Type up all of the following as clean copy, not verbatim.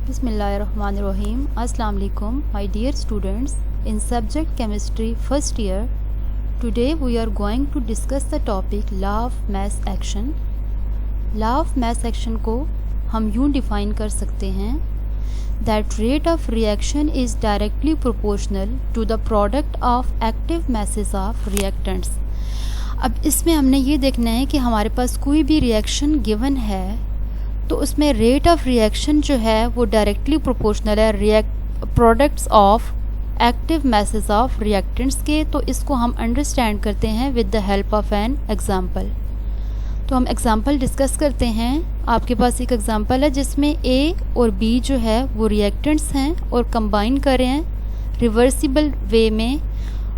Bismillahirrahmanirrahim. Assalamu alaikum, my dear students. In subject chemistry first year, today we are going to discuss the topic law of mass action. Law of mass action को हम यूँ define कर सकते हैं that rate of reaction is directly proportional to the product of active masses of reactants. अब इसमें हमने ये देखना है कि हमारे पास कोई भी रिएक्शन गिवन है तो उसमें रेट ऑफ रिएक्शन जो है वो डायरेक्टली प्रोपोर्शनल है products of active message of reactants के। तो इसको हम अंडरस्टैंड करते हैं with the help of an example. तो हम एग्जांपल डिस्कस करते हैं। आपके पास एक एग्जांपल है जिसमें ए और बी जो है वो रिएक्टेंट्स हैं और कंबाइन कर रहे हैं रिवर्सिबल वे में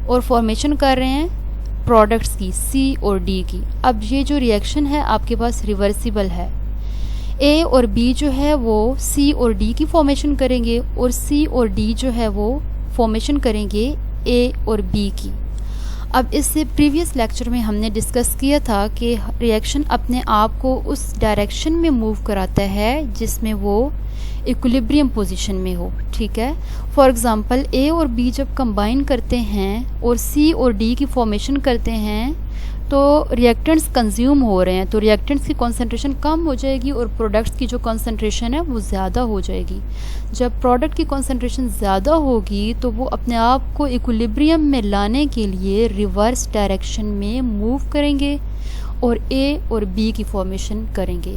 और फॉर्मेशन कर रहे हैं प्रोडक्ट्स की सी और डी की। अब ये जो रिएक्शन है आपके पास रिवर्सिबल है। ए और बी जो है वो सी और डी की फॉर्मेशन करेंगे और सी और डी जो है वो फॉर्मेशन करेंगे ए और बी की। अब इससे प्रीवियस लेक्चर में हमने डिस्कस किया था कि रिएक्शन अपने आप को उस डायरेक्शन में मूव कराता है जिसमें वो इक्विलिब्रियम पोजीशन में हो। ठीक है, फॉर एग्जांपल ए और बी जब कंबाइन करते हैं और सी और डी की फॉर्मेशन करते हैं तो रिएक्टेंट्स कंज्यूम हो रहे हैं तो रिएक्टेंट्स की कॉन्सेंट्रेशन कम हो जाएगी और प्रोडक्ट्स की जो कॉन्सेंट्रेशन है वो ज़्यादा हो जाएगी। जब प्रोडक्ट की कॉन्सेंट्रेशन ज़्यादा होगी तो वो अपने आप को इक्विलिब्रियम में लाने के लिए रिवर्स डायरेक्शन में मूव करेंगे और ए और बी की फॉर्मेशन करेंगे।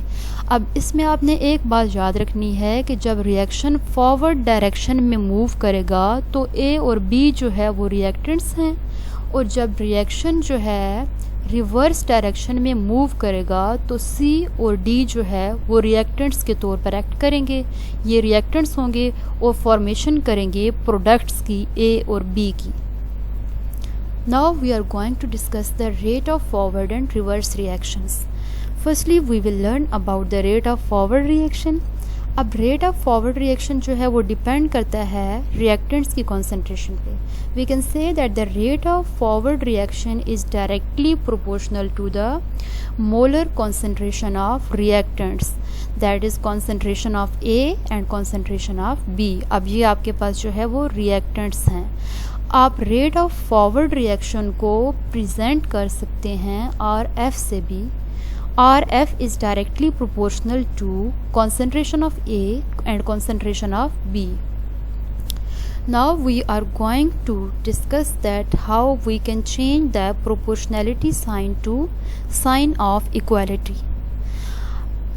अब इसमें आपने एक बात याद रखनी है कि जब रिएक्शन फॉरवर्ड डायरेक्शन में मूव करेगा तो ए और बी जो है वो रिएक्टेंट्स हैं और जब रिएक्शन जो है रिवर्स डायरेक्शन में मूव करेगा तो सी और डी जो है वो रिएक्टेंट्स के तौर पर एक्ट करेंगे। ये रिएक्टेंट्स होंगे और फॉर्मेशन करेंगे प्रोडक्ट्स की ए और बी की। Now we are going to discuss the rate of forward and reverse reactions. Firstly, we will learn about the rate of forward reaction. अब रेट ऑफ फॉरवर्ड रिएक्शन जो है वो डिपेंड करता है रिएक्टेंट्स की कॉन्सेंट्रेशन पे। We can say that the rate of forward reaction is directly proportional to the molar concentration of reactants, that is concentration of A and concentration of B. अब ये आपके पास जो है वो रिएक्टेंट्स हैं। आप रेट ऑफ फॉरवर्ड रिएक्शन को present कर सकते हैं RF से भी। RF is directly proportional to concentration of A and concentration of B. Now we are going to discuss that how we can change the proportionality sign to sign of equality.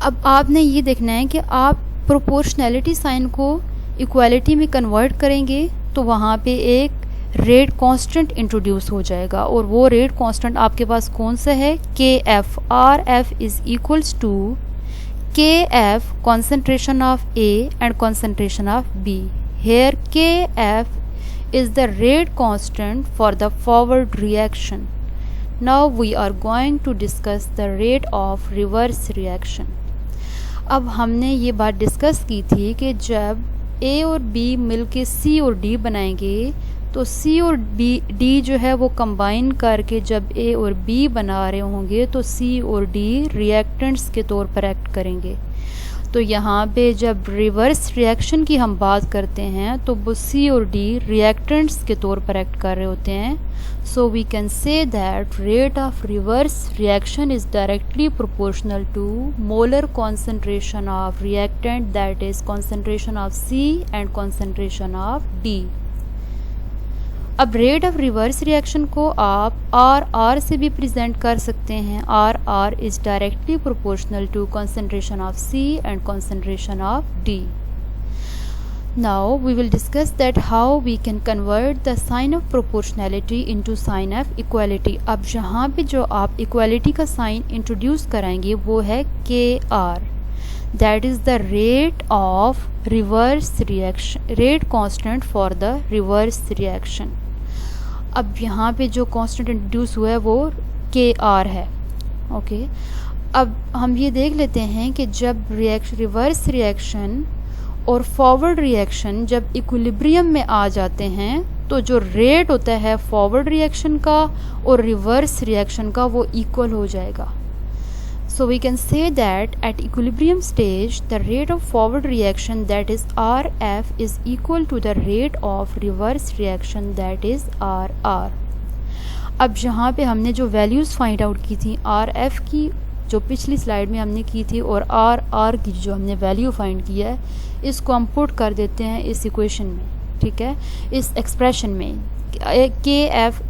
अब आपने ये देखना है कि आप proportionality sign को equality में convert करेंगे तो वहाँ पे एक रेट कांस्टेंट इंट्रोड्यूस हो जाएगा और वो रेट कांस्टेंट आपके पास कौन सा है KF। RF is equals to KF concentration of A and concentration of B। Here KF is the rate constant for the forward reaction. Now we are going to discuss the rate of reverse reaction. अब हमने ये बात discuss की थी कि जब A और B मिलके C और D बनाएंगे तो C और D जो है वो कंबाइन करके जब A और B बना रहे होंगे तो C और D रिएक्टेंट्स के तौर पर एक्ट करेंगे। तो यहाँ पे जब रिवर्स रिएक्शन की हम बात करते हैं तो वो C और D रिएक्टेंट्स के तौर पर एक्ट कर रहे होते हैं। So we can say that rate of reverse reaction is directly proportional to molar concentration of reactant, that is concentration of C and concentration of D। अब रेट ऑफ रिवर्स रिएक्शन को आप RR से भी present कर सकते हैं। RR is directly proportional to concentration of C and concentration of D। Now we will discuss that how we can convert the sign of proportionality into sign of equality. अब यहाँ पे जो आप इक्वालिटी का sign introduce कराएंगे वो है KR, that is the rate of reverse reaction, rate constant for the reverse reaction. अब यहाँ पे जो कांस्टेंट इंट्रोड्यूस हुआ है वो KR है। ओके, अब हम ये देख लेते हैं कि जब रिवर्स रिएक्शन और फॉरवर्ड रिएक्शन जब इक्विलिब्रियम में आ जाते हैं तो जो रेट होता है फॉरवर्ड रिएक्शन का और रिवर्स रिएक्शन का वो इक्वल हो जाएगा। So we can say that at equilibrium stage the rate of forward reaction, that is RF, is equal to the rate of reverse reaction, that is RR. अब यहाँ पे हमने जो वैल्यूज़ फाइंड आउट की थी RF की, जो पिछली स्लाइड में हमने की थी, और RR की जो हमने वैल्यू फाइंड की है, इसको हम पुट कर देते हैं इस इक्वेशन में, ठीक है, इस एक्सप्रेशन में। KF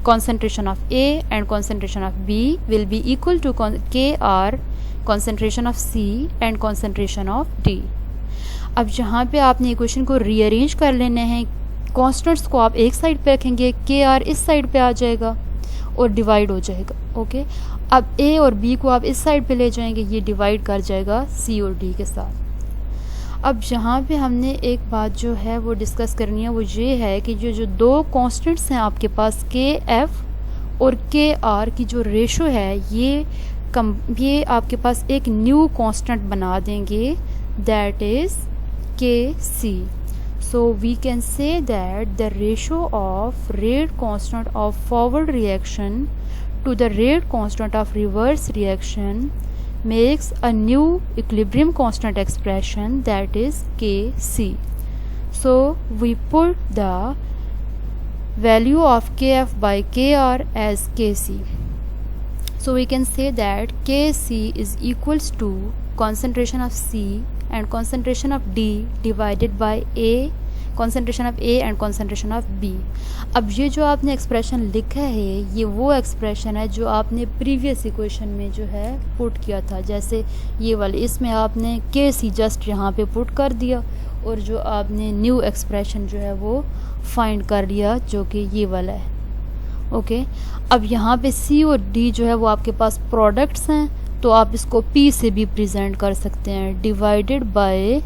concentration of A and concentration of B will be equal to KR concentration of C and concentration of D. अब यहाँ पे आपने इक्वेशन को रीअरेंज कर लेने हैं। कॉन्स्टेंट्स को आप एक साइड पे रखेंगे, KR इस साइड पे आ जाएगा और डिवाइड हो जाएगा, ओके। अब A और B को आप इस साइड पे ले जाएंगे, ये डिवाइड कर जाएगा C और D के साथ। अब यहाँ पे हमने एक बात जो है वो डिस्कस करनी है, वो ये है कि जो दो कांस्टेंट्स हैं आपके पास, KF और KR की जो रेशो है, ये आपके पास एक न्यू कांस्टेंट बना देंगे, that is KC. So we can say that the ratio of rate constant of forward reaction to the rate constant of reverse reaction makes a new equilibrium constant expression, that is Kc. So we put the value of Kf by Kr as Kc. So we can say that Kc is equals to concentration of C and concentration of D divided by concentration of A and concentration of B. अब ये जो आपने expression लिखा है, ये वो expression है जो आपने प्रीवियस इक्वेशन में जो है पुट किया था, जैसे ये वाले, इसमें आपने KC जस्ट यहाँ पे पुट कर दिया और जो आपने न्यू एक्सप्रेशन जो है वो फाइंड कर लिया, जो कि ये वाला है, ओके। अब यहाँ पे C और D जो है वो आपके पास प्रोडक्ट्स हैं, तो आप इसको P से भी प्रेजेंट कर सकते हैं, डिवाइडेड बाय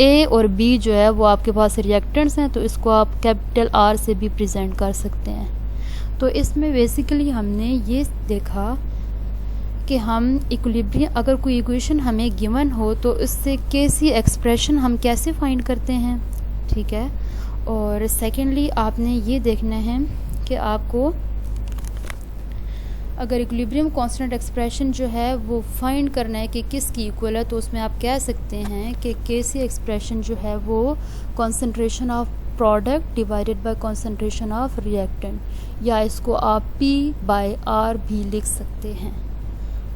A और B जो है वो आपके पास रिएक्टेंट्स हैं, तो इसको आप कैपिटल R से भी प्रेजेंट कर सकते हैं। तो इसमें बेसिकली हमने ये देखा कि हम इक्विलिब्रियम, अगर कोई इक्वेशन हमें गिवन हो तो इससे KC एक्सप्रेशन हम कैसे फाइंड करते हैं, ठीक है। और सेकेंडली आपने ये देखना है कि आपको अगर इक्विलिब्रियम कांस्टेंट एक्सप्रेशन जो है वो फाइंड करना है कि किसकी इक्वल है, तो उसमें आप कह सकते हैं कि KC एक्सप्रेशन जो है वो concentration of product divided by concentration of reactant, या इसको आप P बाय R भी लिख सकते हैं,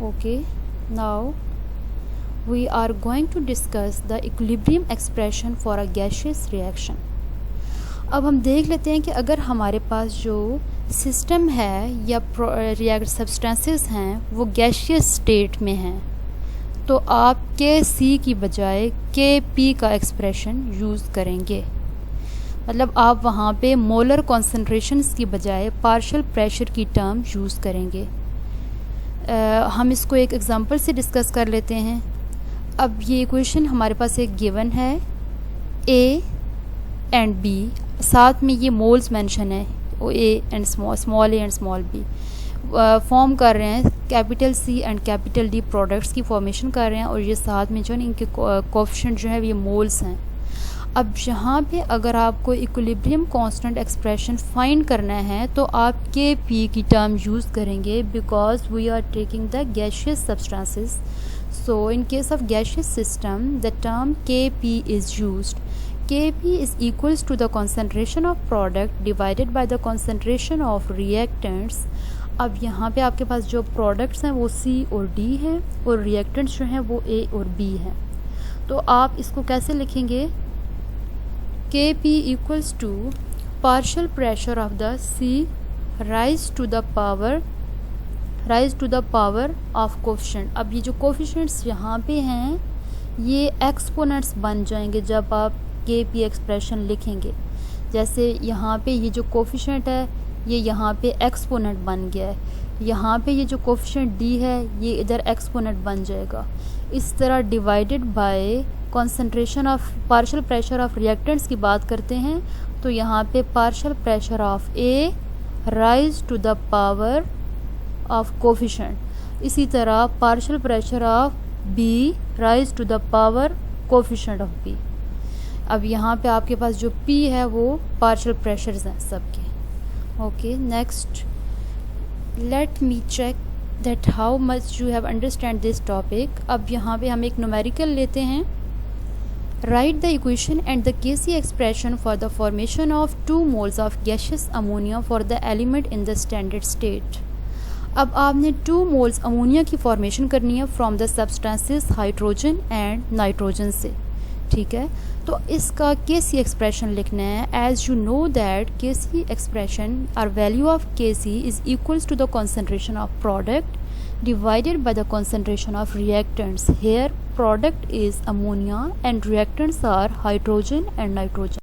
okay. Now we are going to discuss the equilibrium expression for a gaseous reaction. अब हम देख लेते हैं कि अगर हमारे पास जो सिस्टम है या रिएक्ट सब्सटेंसेस हैं वो गैसियस स्टेट में हैं, तो आप KC की बजाय KP का एक्सप्रेशन यूज़ करेंगे। मतलब आप वहाँ पे मोलर कॉन्सेंट्रेशंस की बजाय पार्शियल प्रेशर की टर्म यूज़ करेंगे। हम इसको एक एग्जांपल से डिस्कस कर लेते हैं। अब ये इक्वेशन हमारे पास एक गिवन है, A एंड B, साथ में ये मोल्स मेंशन है, A and small a and small b form कर रहे हैं, capital C and capital D products की फॉर्मेशन कर रहे हैं, और ये साथ में जो है इनके कोएफिशिएंट जो है ये मोल्स हैं। अब यहाँ पे अगर आपको इक्विलिब्रियम कांस्टेंट एक्सप्रेशन फाइंड करना है तो आप Kp की टर्म यूज़ करेंगे, because we are taking the gaseous substances. So in case of gaseous system the term Kp is used. Kp is equals to the concentration of product divided by the concentration of reactants। अब यहाँ पे आपके पास जो products हैं वो C और D हैं और रिएक्टेंट्स जो हैं वो A और B हैं। तो आप इसको कैसे लिखेंगे, Kp equals to partial pressure of the C rise to the power of coefficient। अब ये जो कोफिशिएंट्स यहाँ पे हैं ये एक्सपोनेंट्स बन जाएंगे जब आप Kp एक्सप्रेशन लिखेंगे। जैसे यहाँ पे ये जो कोफिशिएंट है ये यहाँ पे एक्सपोनेंट बन गया है, यहाँ पे ये जो कोफिशिएंट D है ये इधर एक्सपोनेंट बन जाएगा। इस तरह divided by concentration of partial pressure of reactants की बात करते हैं, तो यहाँ पे partial pressure of A raise to the power of coefficient, इसी तरह partial pressure of B raise to the power coefficient of B। अब यहाँ पे आपके पास जो P है वो पार्शियल प्रेशर्स हैं सबके, okay. Next let me check that how much you have understand this topic. अब यहाँ पे हम एक न्यूमेरिकल लेते हैं। Write the equation and the KC expression for the formation of 2 moles of gaseous ammonia for the element in the standard state. अब आपने 2 moles ammonia की फॉर्मेशन करनी है from the substances hydrogen and nitrogen से, ठीक है। तो इसका केसी एक्सप्रेशन लिखना है। As you know that KC expression और value of KC is equals to the concentration of product divided by the concentration of reactants. Here product is ammonia and reactants are hydrogen and nitrogen.